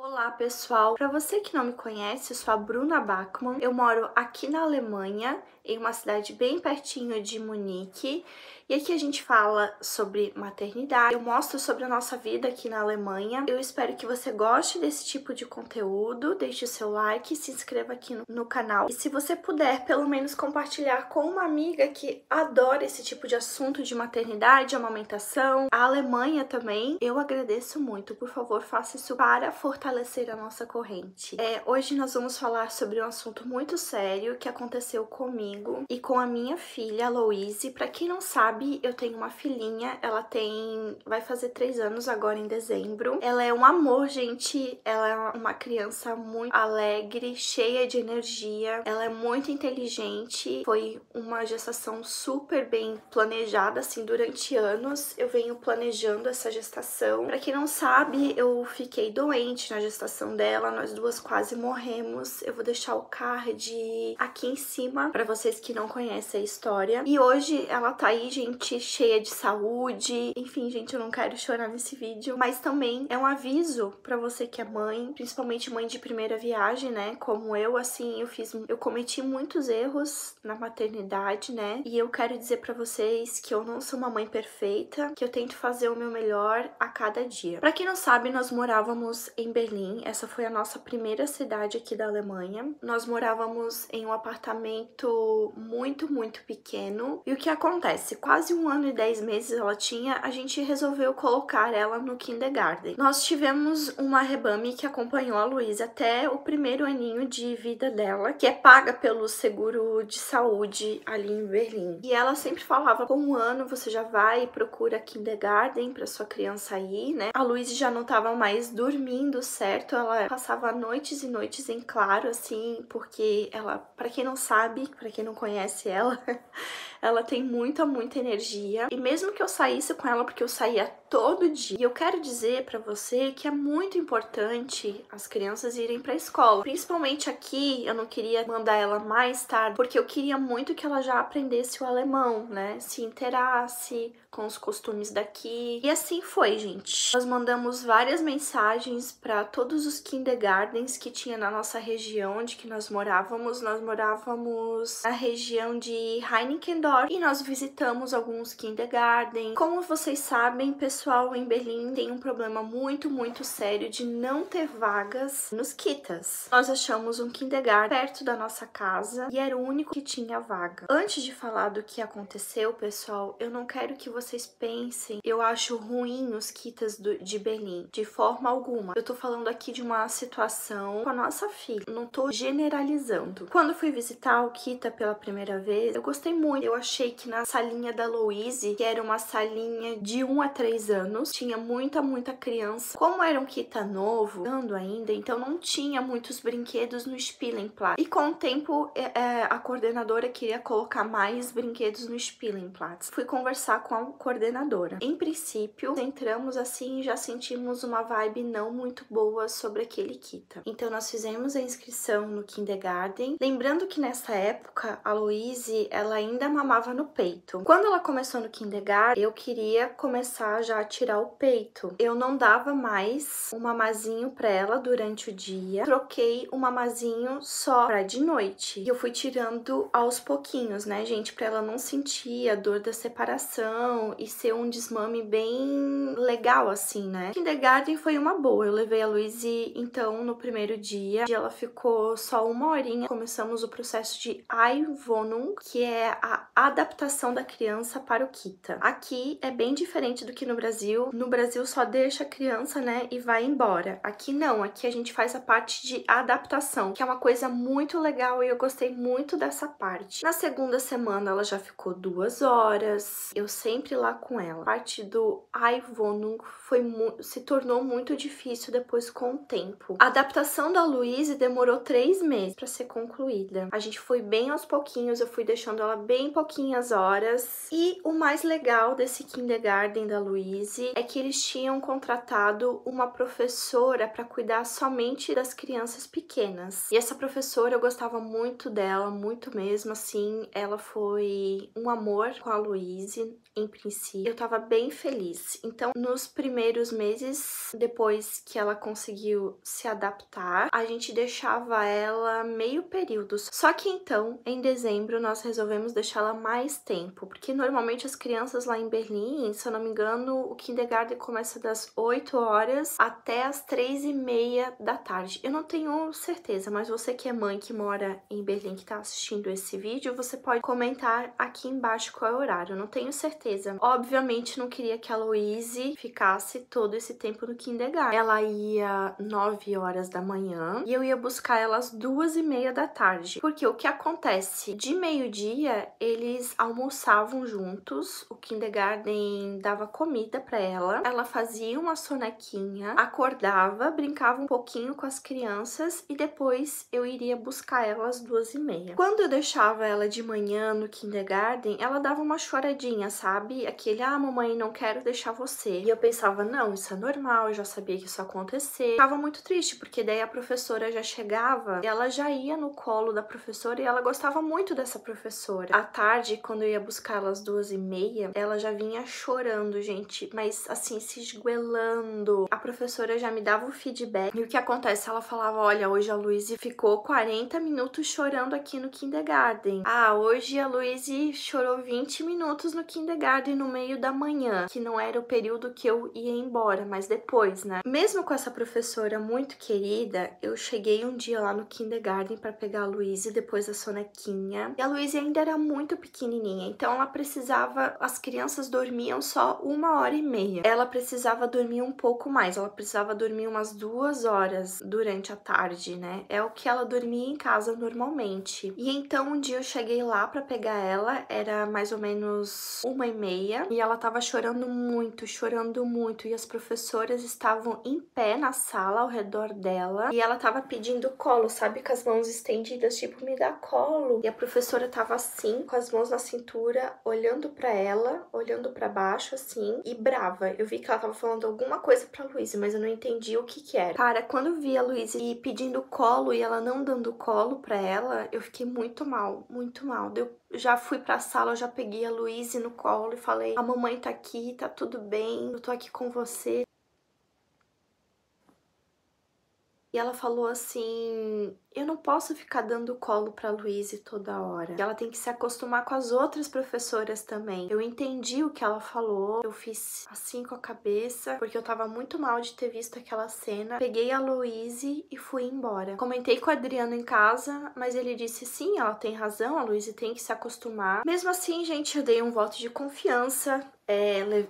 Olá, pessoal! Para você que não me conhece, eu sou a Bruna Bachmann. Eu moro aqui na Alemanha, em uma cidade bem pertinho de Munique. E aqui a gente fala sobre maternidade, eu mostro sobre a nossa vida aqui na Alemanha. Eu espero que você goste desse tipo de conteúdo, deixe o seu like, se inscreva aqui no canal. E se você puder, pelo menos compartilhar com uma amiga que adora esse tipo de assunto de maternidade, amamentação, a Alemanha também, eu agradeço muito. Por favor, faça isso para fortalecer a nossa corrente. Hoje nós vamos falar sobre um assunto muito sério que aconteceu comigo e com a minha filha, a Louise. Para quem não sabe, eu tenho uma filhinha, vai fazer 3 anos agora em dezembro. Ela é um amor, gente. Ela é uma criança muito alegre, cheia de energia. Ela é muito inteligente. Foi uma gestação super bem planejada, assim, durante anos. Eu venho planejando essa gestação. Para quem não sabe, eu fiquei doente na gestação dela. Nós duas quase morremos. Eu vou deixar o card aqui em cima para vocês que não conhecem a história. E hoje ela tá aí, gente, cheia de saúde. Enfim, gente, eu não quero chorar nesse vídeo, mas também é um aviso pra você que é mãe, principalmente mãe de primeira viagem, né? Como eu, assim, eu cometi muitos erros na maternidade, né? E eu quero dizer pra vocês que eu não sou uma mãe perfeita, que eu tento fazer o meu melhor a cada dia. Pra quem não sabe, nós morávamos em Berlim. Essa foi a nossa primeira cidade aqui da Alemanha. Nós morávamos em um apartamento muito pequeno. E o que acontece? Quase 1 ano e 10 meses ela tinha, a gente resolveu colocar ela no kindergarten. Nós tivemos uma rebame que acompanhou a Luísa até o primeiro aninho de vida dela, que é paga pelo seguro de saúde ali em Berlim. E ela sempre falava, com 1 ano você já vai e procura kindergarten para sua criança ir, né? A Luísa já não tava mais dormindo, certo? Ela passava noites e noites em claro, assim, porque ela, para quem não sabe, para quem não conhece ela, ela tem muita energia. E mesmo que eu saísse com ela, porque eu saía todo dia, e eu quero dizer pra você que é muito importante as crianças irem pra escola. Principalmente aqui, eu não queria mandar ela mais tarde, porque eu queria muito que ela já aprendesse o alemão, né? Se inteirasse com os costumes daqui. E assim foi, gente. Nós mandamos várias mensagens para todos os kindergartens que tinha na nossa região onde que nós morávamos. Nós morávamos na região de Reinickendorf e nós visitamos alguns kindergarten. Como vocês sabem, pessoal, em Berlim tem um problema muito sério de não ter vagas nos kitas. Nós achamos um kindergarten perto da nossa casa e era o único que tinha vaga. Antes de falar do que aconteceu, pessoal, eu não quero que vocês pensem, eu acho ruim os kitas de Berlim, de forma alguma. Eu tô falando aqui de uma situação com a nossa filha, não tô generalizando. Quando fui visitar o kita pela primeira vez, eu gostei muito. Eu achei que na salinha da Louise, que era uma salinha de 1 a 3 anos, tinha muita criança. Como era um kita novo, dando ainda, então não tinha muitos brinquedos no Spielplatz. E com o tempo, a coordenadora queria colocar mais brinquedos no Spielplatz. Fui conversar com a coordenadora. Em princípio, entramos assim e já sentimos uma vibe não muito boa sobre aquele kita. Então nós fizemos a inscrição no kindergarten. Lembrando que nessa época, a Louise, ela ainda mamava no peito. Quando ela começou no kindergarten, eu queria começar já a tirar o peito. Eu não dava mais um mamazinho pra ela durante o dia. Troquei o mamazinho só pra de noite. E eu fui tirando aos pouquinhos, né, gente? Pra ela não sentir a dor da separação e ser um desmame bem legal, assim, né? O kindergarten foi uma boa. Eu levei a Louise, então, no primeiro dia. E ela ficou só 1 horinha. Começamos o processo de Einwohnung, que é a adaptação da criança para o kita. Aqui é bem diferente do que no Brasil. No Brasil só deixa a criança, né, e vai embora. Aqui não, aqui a gente faz a parte de adaptação, que é uma coisa muito legal e eu gostei muito dessa parte. Na segunda semana ela já ficou 2 horas, eu sempre lá com ela. A parte do Einwohnung se tornou muito difícil depois com o tempo. A adaptação da Louise demorou 3 meses para ser concluída. A gente foi bem aos pouquinhos, eu fui deixando ela bem pouquinhas horas. E o mais legal desse kindergarten da Louise Louise é que eles tinham contratado uma professora para cuidar somente das crianças pequenas. E essa professora, eu gostava muito dela, muito mesmo, assim, ela foi um amor com a Louise. Em princípio, eu tava bem feliz. Então, nos primeiros meses, depois que ela conseguiu se adaptar, a gente deixava ela meio período. Só que então, em dezembro, nós resolvemos deixá-la mais tempo, porque normalmente as crianças lá em Berlim, se eu não me engano, o kindergarten começa das 8 horas até as 3h30 da tarde. Eu não tenho certeza, mas você que é mãe que mora em Berlim, que tá assistindo esse vídeo, você pode comentar aqui embaixo qual é o horário. Eu não tenho certeza. Obviamente, não queria que a Louise ficasse todo esse tempo no kindergarten. Ela ia 9 horas da manhã e eu ia buscar ela às 2h30 da tarde. Porque o que acontece? De meio-dia, eles almoçavam juntos, o kindergarten dava comida pra ela, ela fazia uma sonequinha, acordava, brincava um pouquinho com as crianças e depois eu iria buscar ela às 2h30. Quando eu deixava ela de manhã no kindergarten, ela dava uma choradinha, sabe? Aquele, mamãe, não quero deixar você. E eu pensava, não, isso é normal, eu já sabia que isso ia acontecer. Ficava muito triste, porque daí a professora já chegava, ela já ia no colo da professora e ela gostava muito dessa professora. À tarde, quando eu ia buscar ela às 2h30, ela já vinha chorando, gente, mas assim, se esguelando. A professora já me dava o feedback. E o que acontece? Ela falava, olha, hoje a Louise ficou 40 minutos chorando aqui no kindergarten. Hoje a Louise chorou 20 minutos no kindergarten no meio da manhã, que não era o período que eu ia embora, mas depois, né? Mesmo com essa professora muito querida, eu cheguei um dia lá no kindergarten para pegar a Louise depois da sonequinha. E a Louise ainda era muito pequenininha, então ela precisava, as crianças dormiam só 1h30. Ela precisava dormir um pouco mais, ela precisava dormir umas 2 horas durante a tarde, né? É o que ela dormia em casa normalmente. E então um dia eu cheguei lá para pegar ela, era mais ou menos 1h30 e ela tava chorando muito, e as professoras estavam em pé na sala ao redor dela e ela tava pedindo colo, sabe, com as mãos estendidas, tipo, me dá colo. E a professora tava assim, com as mãos na cintura, olhando pra ela, olhando pra baixo assim, e brava. Eu vi que ela tava falando alguma coisa pra Louise, mas eu não entendi o que era. Cara, quando eu vi a Louise pedindo colo e ela não dando colo pra ela, eu fiquei muito mal, muito mal. Eu já fui pra sala, eu já peguei a Louise no colo e falei, a mamãe tá aqui, tá tudo bem, eu tô aqui com você. E ela falou assim, eu não posso ficar dando colo pra Louise toda hora. Ela tem que se acostumar com as outras professoras também. Eu entendi o que ela falou, eu fiz assim com a cabeça, porque eu tava muito mal de ter visto aquela cena. Peguei a Louise e fui embora. Comentei com o Adriano em casa, mas ele disse sim, ela tem razão, a Louise tem que se acostumar. Mesmo assim, gente, eu dei um voto de confiança.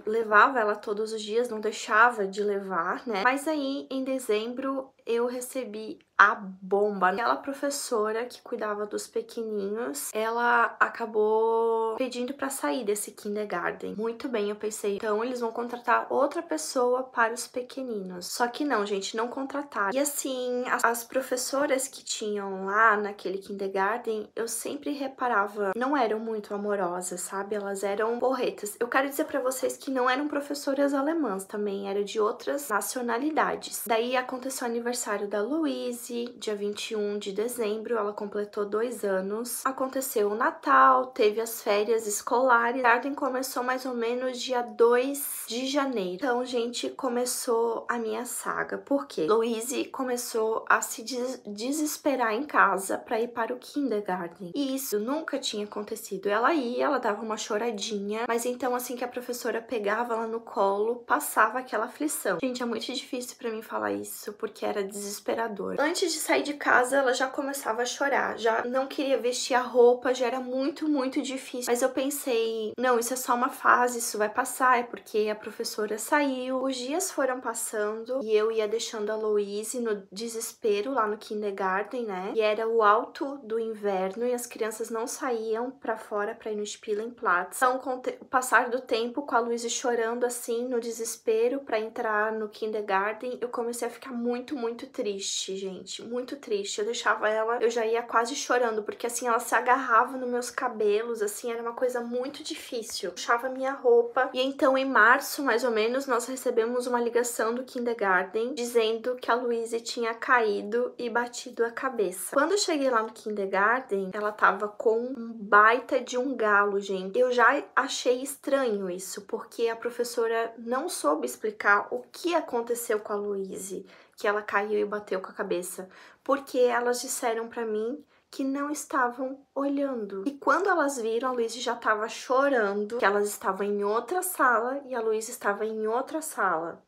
Levava ela todos os dias, não deixava de levar, né? Mas aí, em dezembro, eu recebi a bomba. Aquela professora que cuidava dos pequenininhos, ela acabou pedindo pra sair desse kindergarten. Muito bem, eu pensei, então eles vão contratar outra pessoa para os pequeninos. Só que não, gente, não contrataram. E assim, as professoras que tinham lá naquele kindergarten, eu sempre reparava, não eram muito amorosas, sabe? Elas eram porretas. Eu quero dizer pra vocês que não eram professoras alemãs também, eram de outras nacionalidades. Daí aconteceu o aniversário da Louise, dia 21 de dezembro, ela completou 2 anos. Aconteceu o Natal, teve as férias escolares. O Garden começou mais ou menos dia 2 de janeiro. Então, gente, começou a minha saga. Por quê? Louise começou a se desesperar em casa para ir para o kindergarten. E isso nunca tinha acontecido. Ela ia, ela dava uma choradinha, mas então assim que a professora pegava ela no colo, passava aquela aflição. Gente, é muito difícil para mim falar isso, porque era desesperador. Antes de sair de casa, ela já começava a chorar, já não queria vestir a roupa, já era muito difícil. Mas eu pensei, não, isso é só uma fase, isso vai passar, é porque a professora saiu. Os dias foram passando e eu ia deixando a Louise no desespero lá no kindergarten, né? E era o alto do inverno e as crianças não saíam pra fora pra ir no Spielplatz. Então, com o passar do tempo, tempo com a Luísa chorando assim, no desespero pra entrar no kindergarten, eu comecei a ficar muito, muito triste, gente, muito triste. Eu deixava ela, eu já ia quase chorando, porque assim, ela se agarrava nos meus cabelos, assim, era uma coisa muito difícil. Puxava minha roupa. E então, em março, mais ou menos, nós recebemos uma ligação do kindergarten dizendo que a Luísa tinha caído e batido a cabeça. Quando eu cheguei lá no kindergarten, ela tava com um baita de um galo, gente. Eu já achei estranho isso, porque a professora não soube explicar o que aconteceu com a Luísa, que ela caiu e bateu com a cabeça, porque elas disseram pra mim que não estavam olhando. E quando elas viram, a Luísa já estava chorando, que elas estavam em outra sala e a Luísa estava em outra sala.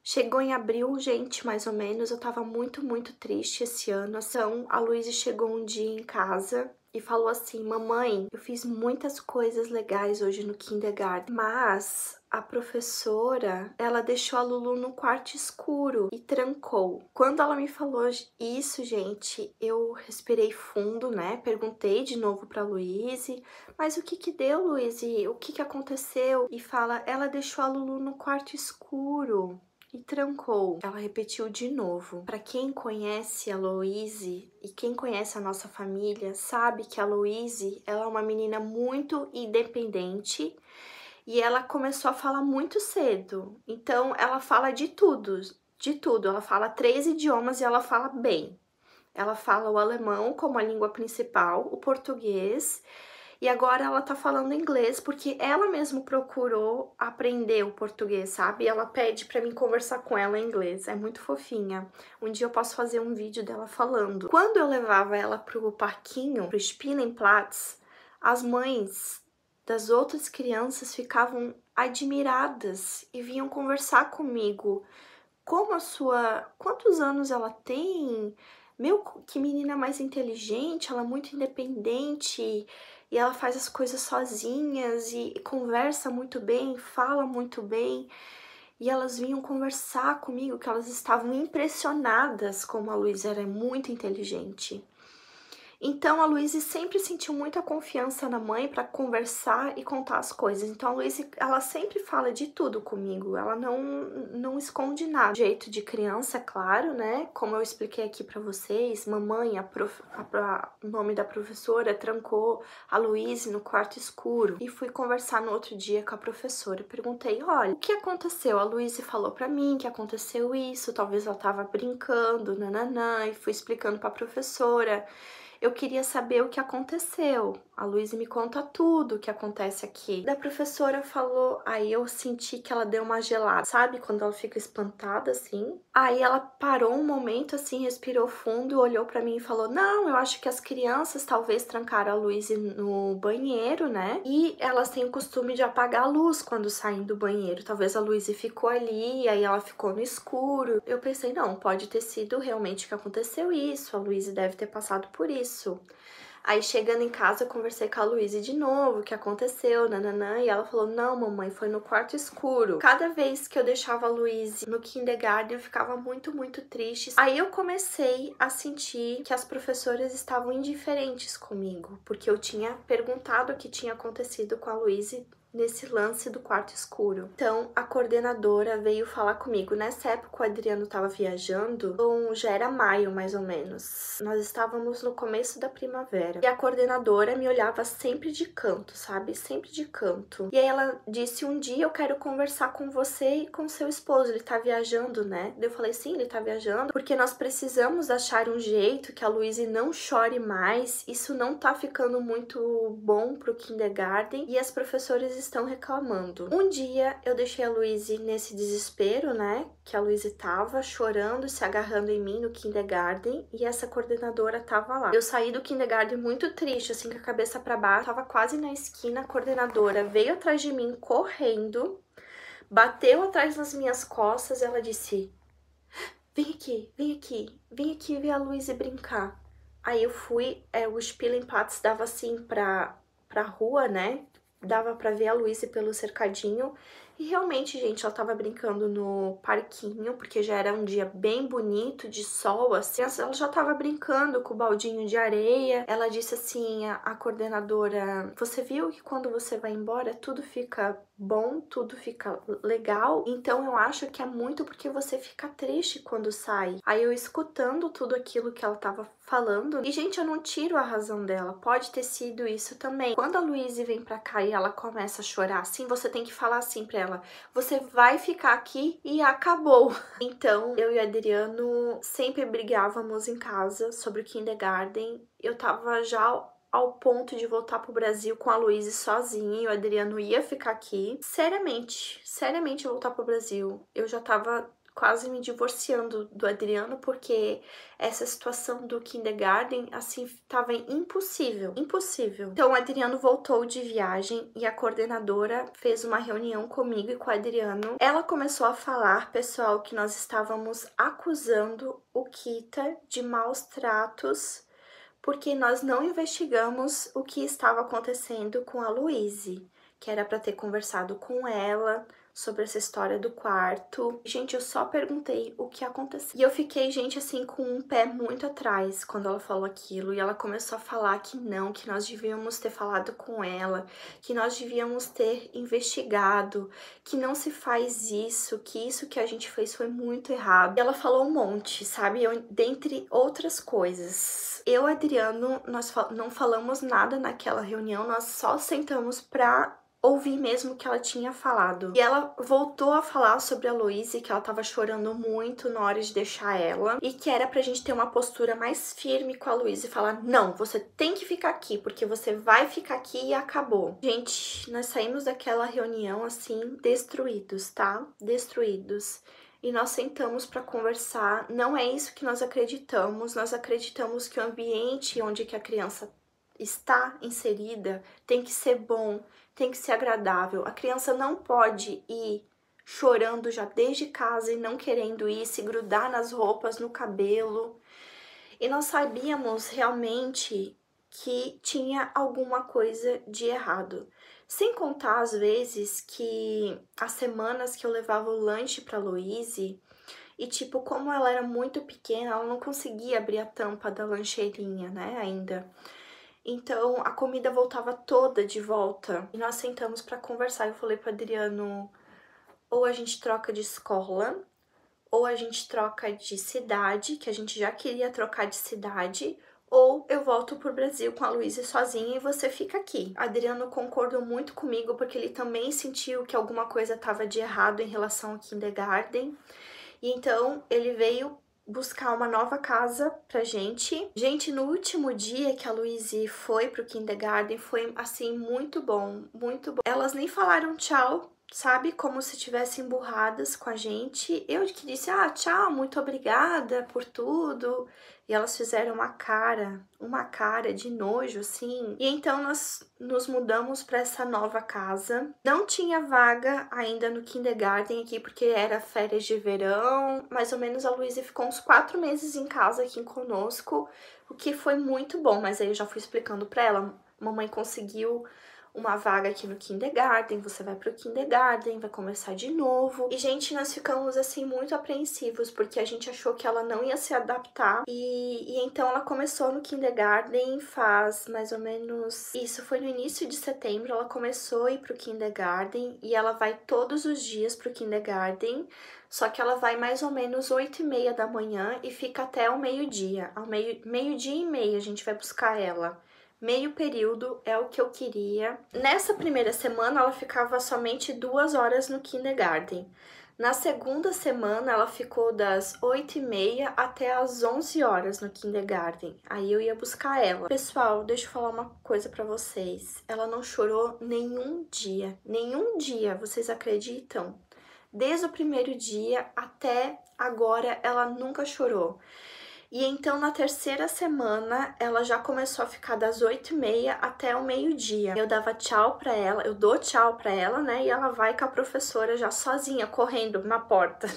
Chegou em abril, gente, mais ou menos, eu tava muito, muito triste esse ano. Então, a Luísa chegou um dia em casa e falou assim: mamãe, eu fiz muitas coisas legais hoje no kindergarten, mas a professora, ela deixou a Lulu no quarto escuro e trancou. Quando ela me falou isso, gente, eu respirei fundo, né? Perguntei de novo pra Luísa, mas o que que deu, Luísa? O que que aconteceu? E fala, ela deixou a Lulu no quarto escuro e trancou. Ela repetiu de novo. Para quem conhece a Louise e quem conhece a nossa família, sabe que a Louise, ela é uma menina muito independente e ela começou a falar muito cedo. Então, ela fala de tudo, de tudo. Ela fala 3 idiomas e ela fala bem. Ela fala o alemão como a língua principal, o português, e agora ela tá falando inglês porque ela mesma procurou aprender o português, sabe? Ela pede pra mim conversar com ela em inglês. É muito fofinha. Um dia eu posso fazer um vídeo dela falando. Quando eu levava ela pro parquinho, pro Spielplatz, as mães das outras crianças ficavam admiradas e vinham conversar comigo. Como a sua... Quantos anos ela tem? Meu, que menina mais inteligente, ela é muito independente e ela faz as coisas sozinhas e conversa muito bem, fala muito bem. E elas vinham conversar comigo que elas estavam impressionadas como a Luísa era muito inteligente. Então a Luísa sempre sentiu muita confiança na mãe para conversar e contar as coisas. Então a Luísa, ela sempre fala de tudo comigo, ela não esconde nada. Jeito de criança, claro, né? Como eu expliquei aqui para vocês, mamãe, o nome da professora, trancou a Luísa no quarto escuro. E fui conversar no outro dia com a professora. Perguntei, olha, o que aconteceu? A Luísa falou para mim que aconteceu isso, talvez ela tava brincando, nananã, e fui explicando para a professora. Eu queria saber o que aconteceu. A Luísa me conta tudo o que acontece aqui. Da professora falou, aí eu senti que ela deu uma gelada, sabe? Quando ela fica espantada assim. Aí ela parou um momento assim, respirou fundo, olhou pra mim e falou: "Não, eu acho que as crianças talvez trancaram a Luísa no banheiro, né? E elas têm o costume de apagar a luz quando saem do banheiro. Talvez a Luísa ficou ali, aí ela ficou no escuro." Eu pensei, não, pode ter sido realmente que aconteceu isso. A Luísa deve ter passado por isso. Aí, chegando em casa, eu conversei com a Luísa de novo, o que aconteceu, nananã, e ela falou, não, mamãe, foi no quarto escuro. Cada vez que eu deixava a Luísa no kindergarten, eu ficava muito, muito triste. Aí eu comecei a sentir que as professoras estavam indiferentes comigo, porque eu tinha perguntado o que tinha acontecido com a Luísa nesse lance do quarto escuro. Então, a coordenadora veio falar comigo. Nessa época, o Adriano tava viajando, então já era maio, mais ou menos. Nós estávamos no começo da primavera. E a coordenadora me olhava sempre de canto, sabe? Sempre de canto. E aí ela disse, um dia eu quero conversar com você e com seu esposo, ele tá viajando, né? Eu falei, sim, ele tá viajando, porque nós precisamos achar um jeito que a Luísa não chore mais. Isso não tá ficando muito bom pro kindergarten e as professoras estão reclamando. Um dia eu deixei a Luísa nesse desespero, né? Que a Luísa tava chorando, se agarrando em mim no kindergarten e essa coordenadora tava lá. Eu saí do kindergarten muito triste, assim, com a cabeça pra baixo, tava quase na esquina, a coordenadora veio atrás de mim correndo, bateu atrás das minhas costas e ela disse: vem aqui, vem aqui, vem aqui ver a Luísa brincar. Aí eu fui, o Spielplatz dava assim pra rua, né? Dava pra ver a Luísa pelo cercadinho. E realmente, gente, ela tava brincando no parquinho, porque já era um dia bem bonito, de sol, assim. Ela já tava brincando com o baldinho de areia. Ela disse assim, a coordenadora, você viu que quando você vai embora, tudo fica bom, tudo fica legal. Então eu acho que é muito porque você fica triste quando sai. Aí eu escutando tudo aquilo que ela tava falando, e gente, eu não tiro a razão dela, pode ter sido isso também. Quando a Luíse vem pra cá e ela começa a chorar assim, você tem que falar assim pra ela: você vai ficar aqui e acabou. Então eu e o Adriano sempre brigávamos em casa sobre o kindergarten. Eu tava já ao ponto de voltar pro Brasil com a Luíse sozinha e o Adriano ia ficar aqui. Seriamente voltar pro Brasil. Eu já tava quase me divorciando do Adriano porque essa situação do kindergarten, assim, tava impossível. Então o Adriano voltou de viagem e a coordenadora fez uma reunião comigo e com o Adriano. Ela começou a falar, pessoal, que nós estávamos acusando o Kita de maus tratos porque nós não investigamos o que estava acontecendo com a Luíse, que era para ter conversado com ela sobre essa história do quarto. Gente, eu só perguntei o que aconteceu. E eu fiquei, gente, assim, com um pé muito atrás quando ela falou aquilo. E ela começou a falar que não, que nós devíamos ter falado com ela, que nós devíamos ter investigado, que não se faz isso, que isso que a gente fez foi muito errado. E ela falou um monte, sabe? Dentre outras coisas. Eu, Adriano, nós não falamos nada naquela reunião, nós só sentamos pra ouvir mesmo o que ela tinha falado. E ela voltou a falar sobre a Luíse, que ela tava chorando muito na hora de deixar ela, e que era pra gente ter uma postura mais firme com a Luíse e falar: não, você tem que ficar aqui, porque você vai ficar aqui e acabou. Gente, nós saímos daquela reunião assim, destruídos, tá? Destruídos. E nós sentamos para conversar. Não é isso que nós acreditamos que o ambiente onde que a criança está inserida tem que ser bom, tem que ser agradável. A criança não pode ir chorando já desde casa e não querendo ir, se grudar nas roupas, no cabelo. E nós sabíamos realmente que tinha alguma coisa de errado. Sem contar as vezes que as semanas que eu levava o lanche para Luíse e tipo, como ela era muito pequena, ela não conseguia abrir a tampa da lancheirinha, né, ainda. Então a comida voltava toda de volta. E nós sentamos para conversar. Eu falei para Adriano: ou a gente troca de escola, ou a gente troca de cidade, que a gente já queria trocar de cidade, ou eu volto pro Brasil com a Luíse sozinha e você fica aqui. Adriano concordou muito comigo porque ele também sentiu que alguma coisa estava de errado em relação ao kindergarten. E então ele veio buscar uma nova casa pra gente. Gente, no último dia que a Luíse foi pro kindergarten, foi assim muito bom, muito bom. Elas nem falaram tchau, sabe? Como se tivessem burradas com a gente. Eu que disse: ah, tchau, muito obrigada por tudo. E elas fizeram uma cara de nojo, assim. E então nós nos mudamos para essa nova casa. Não tinha vaga ainda no kindergarten aqui, porque era férias de verão. Mais ou menos a Luíse ficou uns 4 meses em casa aqui conosco, o que foi muito bom. Mas aí eu já fui explicando para ela: mamãe conseguiu uma vaga aqui no kindergarten, você vai pro kindergarten, vai começar de novo. E, gente, nós ficamos, assim, muito apreensivos, porque a gente achou que ela não ia se adaptar. E então ela começou no kindergarten faz mais ou menos... Isso, foi no início de setembro, ela começou a ir pro kindergarten e ela vai todos os dias pro kindergarten. Só que ela vai mais ou menos 8h30 da manhã e fica até o meio-dia. Ao meio-dia e meia a gente vai buscar ela. Meio período é o que eu queria. Nessa primeira semana, ela ficava somente 2 horas no kindergarten. Na segunda semana, ela ficou das 8h30 até as 11 horas no kindergarten. Aí eu ia buscar ela. Pessoal, deixa eu falar uma coisa pra vocês. Ela não chorou nenhum dia, vocês acreditam? Desde o primeiro dia até agora, ela nunca chorou. E então, na terceira semana, ela já começou a ficar das 8h30 até o meio-dia. Eu dava tchau pra ela, eu dou tchau pra ela, né? E ela vai com a professora já sozinha, correndo na porta.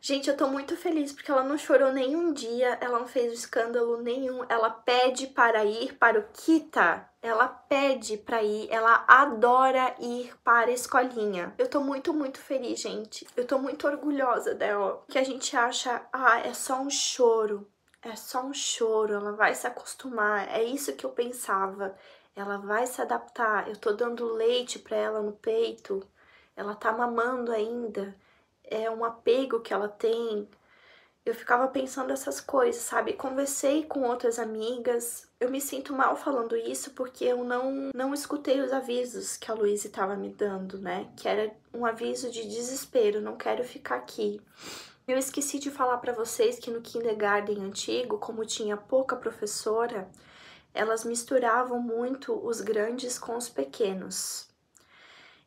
Gente, eu tô muito feliz porque ela não chorou nenhum dia, ela não fez escândalo nenhum. Ela pede para ir para o Kita. Ela pede pra ir, ela adora ir para a escolinha. Eu tô muito feliz, gente. Eu tô muito orgulhosa dela. Que a gente acha, ah, é só um choro. É só um choro, ela vai se acostumar. É isso que eu pensava. ela vai se adaptar. Eu tô dando leite para ela no peito, ela tá mamando ainda, é um apego que ela tem. Eu ficava pensando essas coisas, sabe? Conversei com outras amigas. Eu me sinto mal falando isso porque eu não escutei os avisos que a Luísa estava me dando, né? Que era um aviso de desespero, não quero ficar aqui. Eu esqueci de falar para vocês que no kindergarten antigo, como tinha pouca professora, elas misturavam muito os grandes com os pequenos.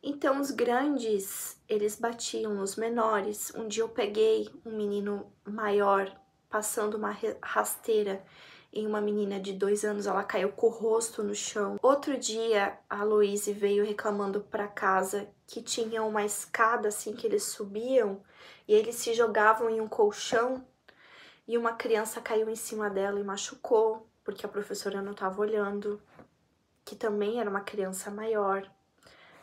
Então, os grandes, eles batiam nos menores. Um dia eu peguei um menino maior passando uma rasteira em uma menina de 2 anos, ela caiu com o rosto no chão. Outro dia, a Louise veio reclamando para casa que tinha uma escada assim que eles subiam e eles se jogavam em um colchão e uma criança caiu em cima dela e machucou, porque a professora não estava olhando, que também era uma criança maior.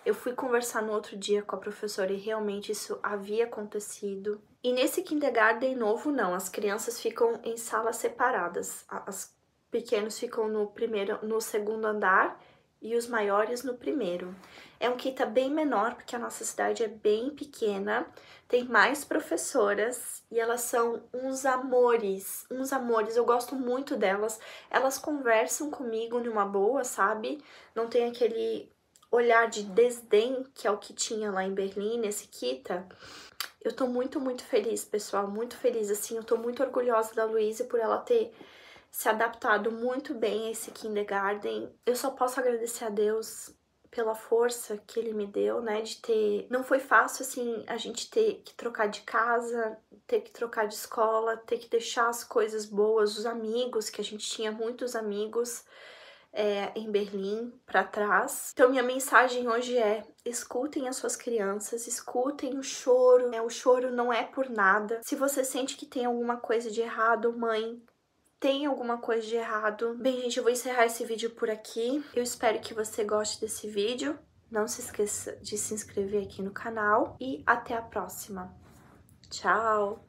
Eu fui conversar no outro dia com a professora e realmente isso havia acontecido. E nesse kindergarten novo, não, as crianças ficam em salas separadas. Os pequenos ficam no segundo andar e os maiores no primeiro. É um kita bem menor, porque a nossa cidade é bem pequena, tem mais professoras e elas são uns amores, eu gosto muito delas. Elas conversam comigo numa boa, sabe? Não tem aquele olhar de desdém, que é o que tinha lá em Berlim, nesse kita. Eu tô muito feliz, pessoal, muito feliz, assim, eu tô muito orgulhosa da Luísa por ela ter se adaptado muito bem a esse kindergarten. Eu só posso agradecer a Deus pela força que ele me deu, né, de ter... Não foi fácil, assim, a gente ter que trocar de casa, ter que trocar de escola, ter que deixar as coisas boas, os amigos, que a gente tinha muitos amigos, em Berlim para trás. Então minha mensagem hoje é: escutem as suas crianças, escutem o choro, o choro não é por nada. Se você sente que tem alguma coisa de errado, mãe, tem alguma coisa de errado. Bem, gente, eu vou encerrar esse vídeo por aqui. Eu espero que você goste desse vídeo. Não se esqueça de se inscrever aqui no canal e até a próxima. Tchau!